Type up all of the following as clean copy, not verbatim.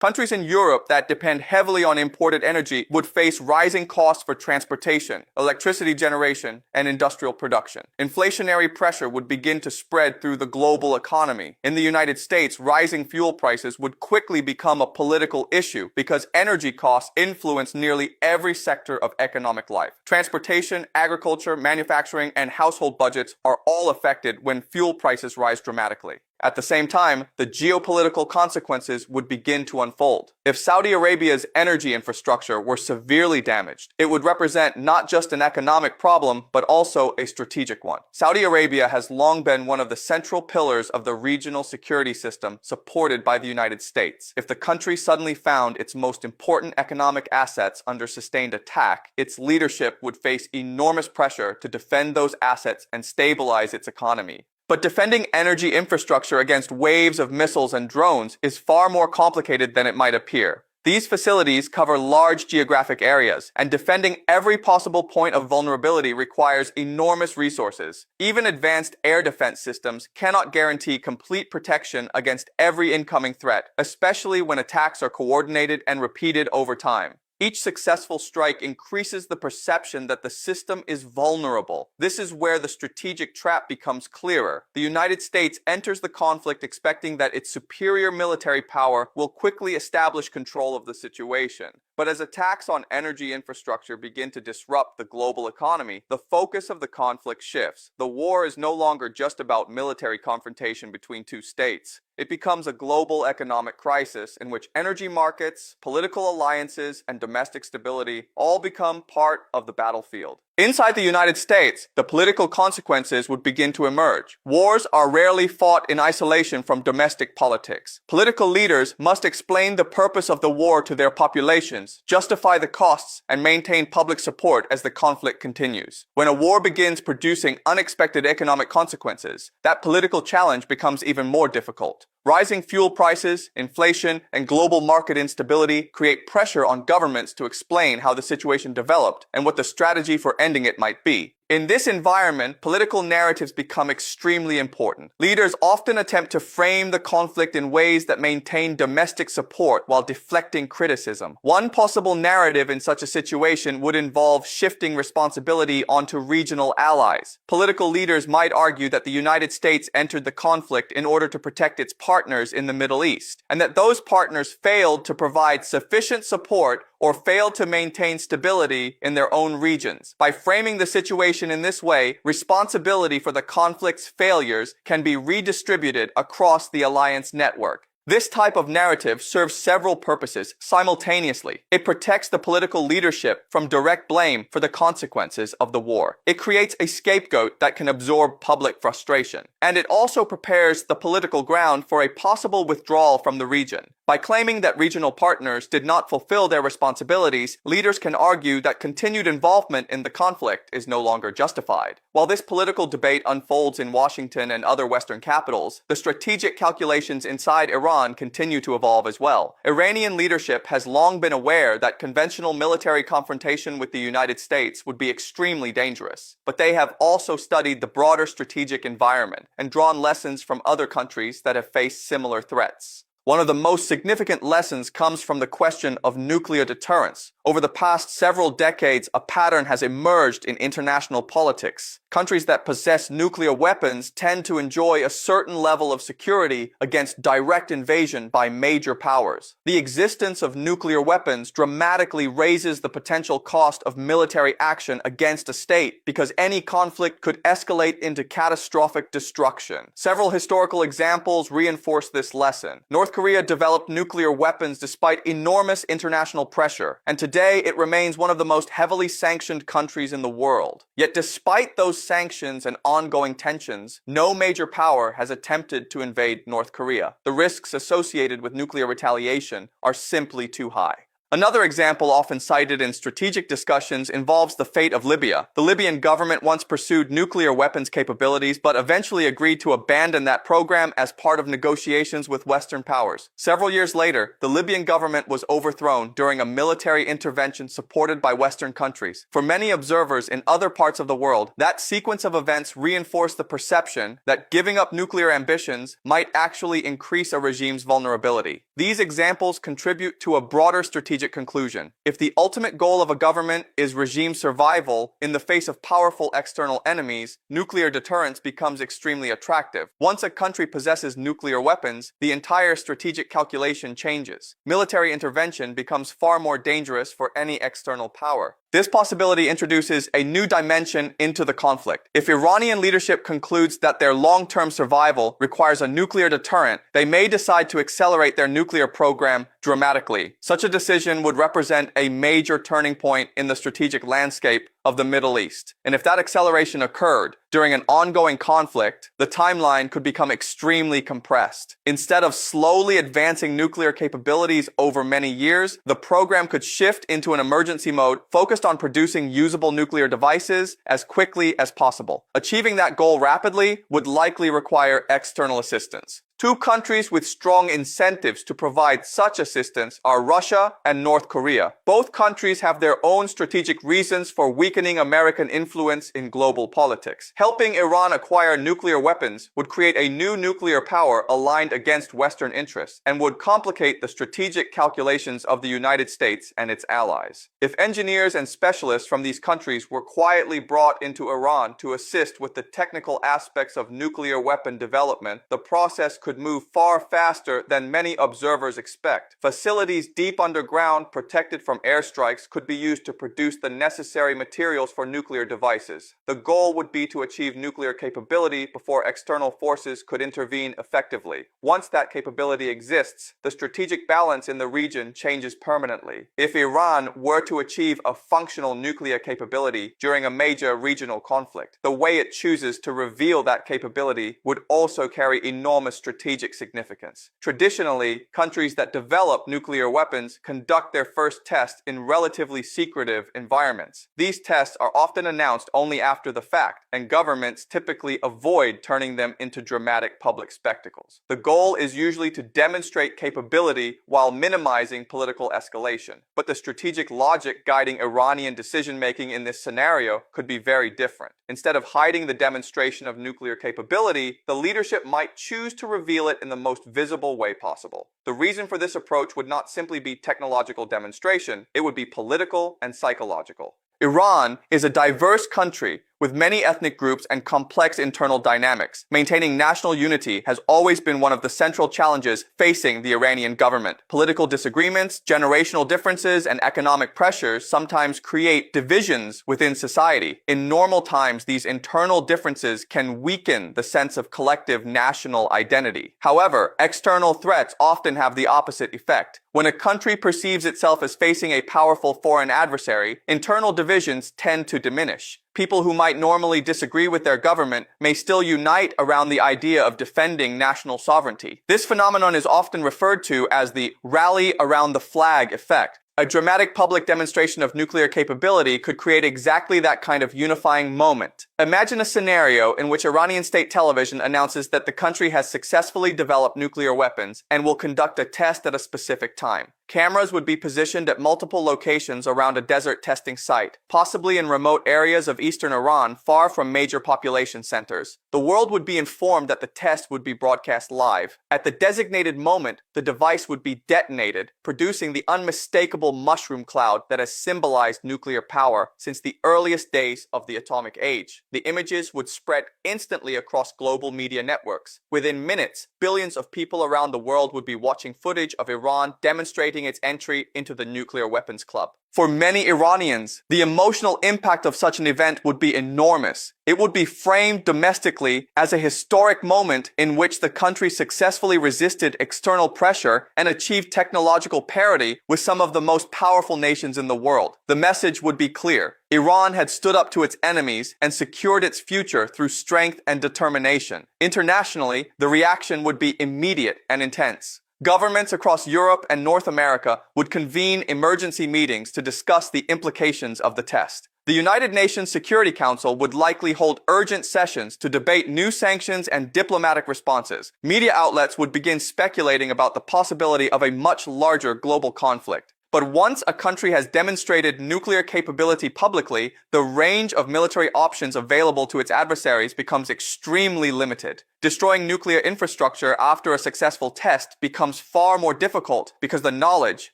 Countries in Europe that depend heavily on imported energy would face rising costs for transportation, electricity generation, and industrial production. Inflationary pressure would begin to spread through the global economy. In the United States, rising fuel prices would quickly become a political issue because energy costs influence nearly every sector of economic life. Transportation, agriculture, manufacturing, and household budgets are all affected when fuel prices rise dramatically. At the same time, the geopolitical consequences would begin to unfold. If Saudi Arabia's energy infrastructure were severely damaged, it would represent not just an economic problem, but also a strategic one. Saudi Arabia has long been one of the central pillars of the regional security system supported by the United States. If the country suddenly found its most important economic assets under sustained attack, its leadership would face enormous pressure to defend those assets and stabilize its economy. But defending energy infrastructure against waves of missiles and drones is far more complicated than it might appear. These facilities cover large geographic areas, and defending every possible point of vulnerability requires enormous resources. Even advanced air defense systems cannot guarantee complete protection against every incoming threat, especially when attacks are coordinated and repeated over time. Each successful strike increases the perception that the system is vulnerable. This is where the strategic trap becomes clearer. The United States enters the conflict expecting that its superior military power will quickly establish control of the situation. But as attacks on energy infrastructure begin to disrupt the global economy, the focus of the conflict shifts. The war is no longer just about military confrontation between two states. It becomes a global economic crisis in which energy markets, political alliances, and domestic stability all become part of the battlefield. Inside the United States, the political consequences would begin to emerge. Wars are rarely fought in isolation from domestic politics. Political leaders must explain the purpose of the war to their populations, justify the costs, and maintain public support as the conflict continues. When a war begins producing unexpected economic consequences, that political challenge becomes even more difficult. Rising fuel prices, inflation, and global market instability create pressure on governments to explain how the situation developed and what the strategy for ending it might be. In this environment, political narratives become extremely important. Leaders often attempt to frame the conflict in ways that maintain domestic support while deflecting criticism. One possible narrative in such a situation would involve shifting responsibility onto regional allies. Political leaders might argue that the United States entered the conflict in order to protect its partners in the Middle East, and that those partners failed to provide sufficient support or failed to maintain stability in their own regions. By framing the situation in this way, responsibility for the conflict's failures can be redistributed across the alliance network. This type of narrative serves several purposes simultaneously. It protects the political leadership from direct blame for the consequences of the war. It creates a scapegoat that can absorb public frustration. And it also prepares the political ground for a possible withdrawal from the region. By claiming that regional partners did not fulfill their responsibilities, leaders can argue that continued involvement in the conflict is no longer justified. While this political debate unfolds in Washington and other Western capitals, the strategic calculations inside Iran continue to evolve as well. Iranian leadership has long been aware that conventional military confrontation with the United States would be extremely dangerous. But they have also studied the broader strategic environment and drawn lessons from other countries that have faced similar threats. One of the most significant lessons comes from the question of nuclear deterrence. Over the past several decades, a pattern has emerged in international politics. Countries that possess nuclear weapons tend to enjoy a certain level of security against direct invasion by major powers. The existence of nuclear weapons dramatically raises the potential cost of military action against a state because any conflict could escalate into catastrophic destruction. Several historical examples reinforce this lesson. North Korea developed nuclear weapons despite enormous international pressure, and today it remains one of the most heavily sanctioned countries in the world. Yet despite those sanctions and ongoing tensions, no major power has attempted to invade North Korea. The risks associated with nuclear retaliation are simply too high. Another example often cited in strategic discussions involves the fate of Libya. The Libyan government once pursued nuclear weapons capabilities, but eventually agreed to abandon that program as part of negotiations with Western powers. Several years later, the Libyan government was overthrown during a military intervention supported by Western countries. For many observers in other parts of the world, that sequence of events reinforced the perception that giving up nuclear ambitions might actually increase a regime's vulnerability. These examples contribute to a broader strategic conclusion. If the ultimate goal of a government is regime survival in the face of powerful external enemies, nuclear deterrence becomes extremely attractive. Once a country possesses nuclear weapons, the entire strategic calculation changes. Military intervention becomes far more dangerous for any external power. This possibility introduces a new dimension into the conflict. If Iranian leadership concludes that their long-term survival requires a nuclear deterrent, they may decide to accelerate their nuclear program dramatically. Such a decision would represent a major turning point in the strategic landscape of the Middle East. And if that acceleration occurred during an ongoing conflict, the timeline could become extremely compressed. Instead of slowly advancing nuclear capabilities over many years, the program could shift into an emergency mode focused on producing usable nuclear devices as quickly as possible. Achieving that goal rapidly would likely require external assistance. Two countries with strong incentives to provide such assistance are Russia and North Korea. Both countries have their own strategic reasons for weakening American influence in global politics. Helping Iran acquire nuclear weapons would create a new nuclear power aligned against Western interests and would complicate the strategic calculations of the United States and its allies. If engineers and specialists from these countries were quietly brought into Iran to assist with the technical aspects of nuclear weapon development, the process could move far faster than many observers expect. Facilities deep underground, protected from airstrikes, could be used to produce the necessary materials for nuclear devices. The goal would be to achieve nuclear capability before external forces could intervene effectively. Once that capability exists, the strategic balance in the region changes permanently. If Iran were to achieve a functional nuclear capability during a major regional conflict, the way it chooses to reveal that capability would also carry enormous strategic significance. Traditionally, countries that develop nuclear weapons conduct their first test in relatively secretive environments. These tests are often announced only after the fact, and governments typically avoid turning them into dramatic public spectacles. The goal is usually to demonstrate capability while minimizing political escalation. But the strategic logic guiding Iranian decision-making in this scenario could be very different. Instead of hiding the demonstration of nuclear capability, the leadership might choose to reveal it in the most visible way possible. The reason for this approach would not simply be technological demonstration, it would be political and psychological. Iran is a diverse country with many ethnic groups and complex internal dynamics. Maintaining national unity has always been one of the central challenges facing the Iranian government. Political disagreements, generational differences, and economic pressures sometimes create divisions within society. In normal times, these internal differences can weaken the sense of collective national identity. However, external threats often have the opposite effect. When a country perceives itself as facing a powerful foreign adversary, internal divisions tend to diminish. People who might normally disagree with their government may still unite around the idea of defending national sovereignty. This phenomenon is often referred to as the rally around the flag effect. A dramatic public demonstration of nuclear capability could create exactly that kind of unifying moment. Imagine a scenario in which Iranian state television announces that the country has successfully developed nuclear weapons and will conduct a test at a specific time. Cameras would be positioned at multiple locations around a desert testing site, possibly in remote areas of eastern Iran far from major population centers. The world would be informed that the test would be broadcast live. At the designated moment, the device would be detonated, producing the unmistakable mushroom cloud that has symbolized nuclear power since the earliest days of the atomic age. The images would spread instantly across global media networks. Within minutes, billions of people around the world would be watching footage of Iran demonstrating its entry into the nuclear weapons club. For many Iranians, the emotional impact of such an event would be enormous. It would be framed domestically as a historic moment in which the country successfully resisted external pressure and achieved technological parity with some of the most powerful nations in the world. The message would be clear. Iran had stood up to its enemies and secured its future through strength and determination. Internationally, the reaction would be immediate and intense. Governments across Europe and North America would convene emergency meetings to discuss the implications of the test. The United Nations Security Council would likely hold urgent sessions to debate new sanctions and diplomatic responses. Media outlets would begin speculating about the possibility of a much larger global conflict. But once a country has demonstrated nuclear capability publicly, the range of military options available to its adversaries becomes extremely limited. Destroying nuclear infrastructure after a successful test becomes far more difficult because the knowledge,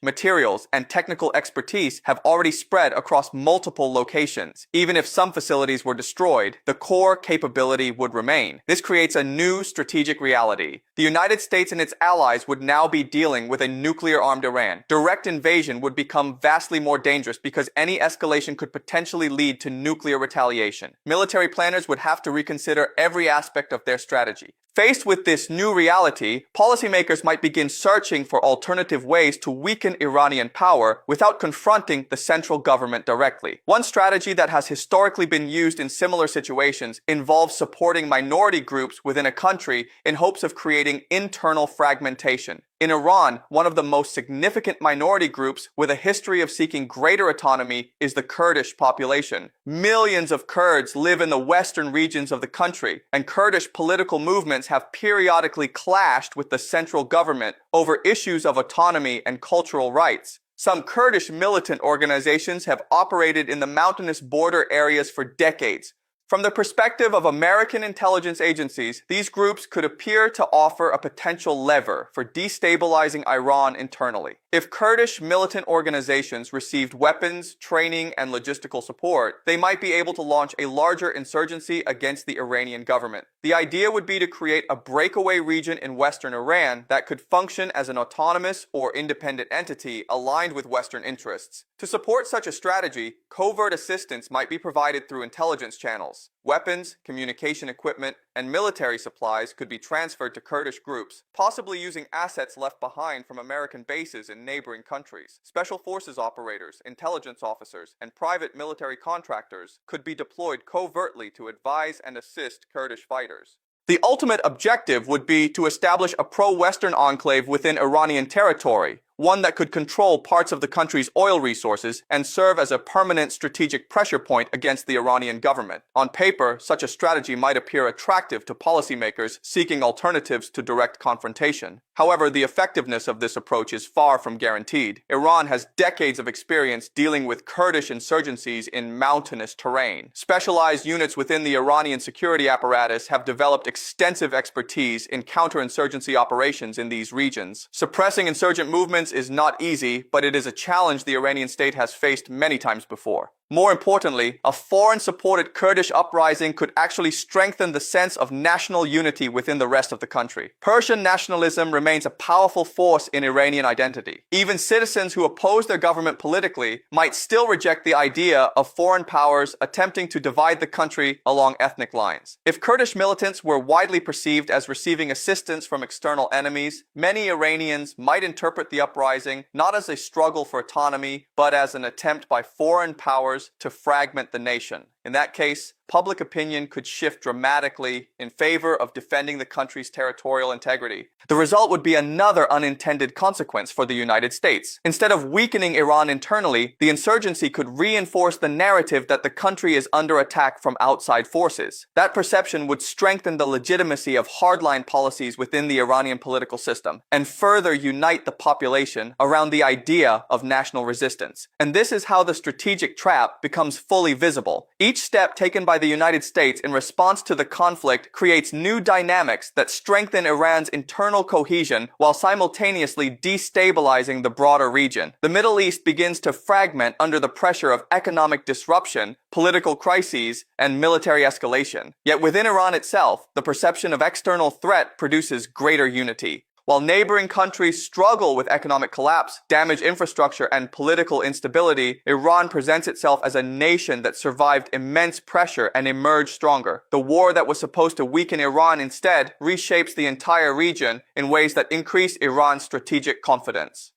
materials, and technical expertise have already spread across multiple locations. Even if some facilities were destroyed, the core capability would remain. This creates a new strategic reality. The United States and its allies would now be dealing with a nuclear-armed Iran. Direct invasion would become vastly more dangerous because any escalation could potentially lead to nuclear retaliation. Military planners would have to reconsider every aspect of their strategy. Faced with this new reality, policymakers might begin searching for alternative ways to weaken Iranian power without confronting the central government directly. One strategy that has historically been used in similar situations involves supporting minority groups within a country in hopes of creating internal fragmentation. In Iran, one of the most significant minority groups with a history of seeking greater autonomy is the Kurdish population. Millions of Kurds live in the western regions of the country, and Kurdish political movements have periodically clashed with the central government over issues of autonomy and cultural rights. Some Kurdish militant organizations have operated in the mountainous border areas for decades. From the perspective of American intelligence agencies, these groups could appear to offer a potential lever for destabilizing Iran internally. If Kurdish militant organizations received weapons, training, and logistical support, they might be able to launch a larger insurgency against the Iranian government. The idea would be to create a breakaway region in western Iran that could function as an autonomous or independent entity aligned with Western interests. To support such a strategy, covert assistance might be provided through intelligence channels. Weapons, communication equipment, and military supplies could be transferred to Kurdish groups, possibly using assets left behind from American bases in neighboring countries. Special forces operators, intelligence officers, and private military contractors could be deployed covertly to advise and assist Kurdish fighters. The ultimate objective would be to establish a pro-Western enclave within Iranian territory, one that could control parts of the country's oil resources and serve as a permanent strategic pressure point against the Iranian government. On paper, such a strategy might appear attractive to policymakers seeking alternatives to direct confrontation. However, the effectiveness of this approach is far from guaranteed. Iran has decades of experience dealing with Kurdish insurgencies in mountainous terrain. Specialized units within the Iranian security apparatus have developed extensive expertise in counterinsurgency operations in these regions. Suppressing insurgent movements is not easy, but it is a challenge the Iranian state has faced many times before. More importantly, a foreign-supported Kurdish uprising could actually strengthen the sense of national unity within the rest of the country. Persian nationalism remains a powerful force in Iranian identity. Even citizens who oppose their government politically might still reject the idea of foreign powers attempting to divide the country along ethnic lines. If Kurdish militants were widely perceived as receiving assistance from external enemies, many Iranians might interpret the uprising not as a struggle for autonomy, but as an attempt by foreign powers to fragment the nation. In that case, public opinion could shift dramatically in favor of defending the country's territorial integrity. The result would be another unintended consequence for the United States. Instead of weakening Iran internally, the insurgency could reinforce the narrative that the country is under attack from outside forces. That perception would strengthen the legitimacy of hardline policies within the Iranian political system and further unite the population around the idea of national resistance. And this is how the strategic trap becomes fully visible. Each step taken by the United States in response to the conflict creates new dynamics that strengthen Iran's internal cohesion while simultaneously destabilizing the broader region. The Middle East begins to fragment under the pressure of economic disruption, political crises, and military escalation. Yet within Iran itself, the perception of external threat produces greater unity. While neighboring countries struggle with economic collapse, damaged infrastructure, and political instability, Iran presents itself as a nation that survived immense pressure and emerged stronger. The war that was supposed to weaken Iran instead reshapes the entire region in ways that increase Iran's strategic confidence.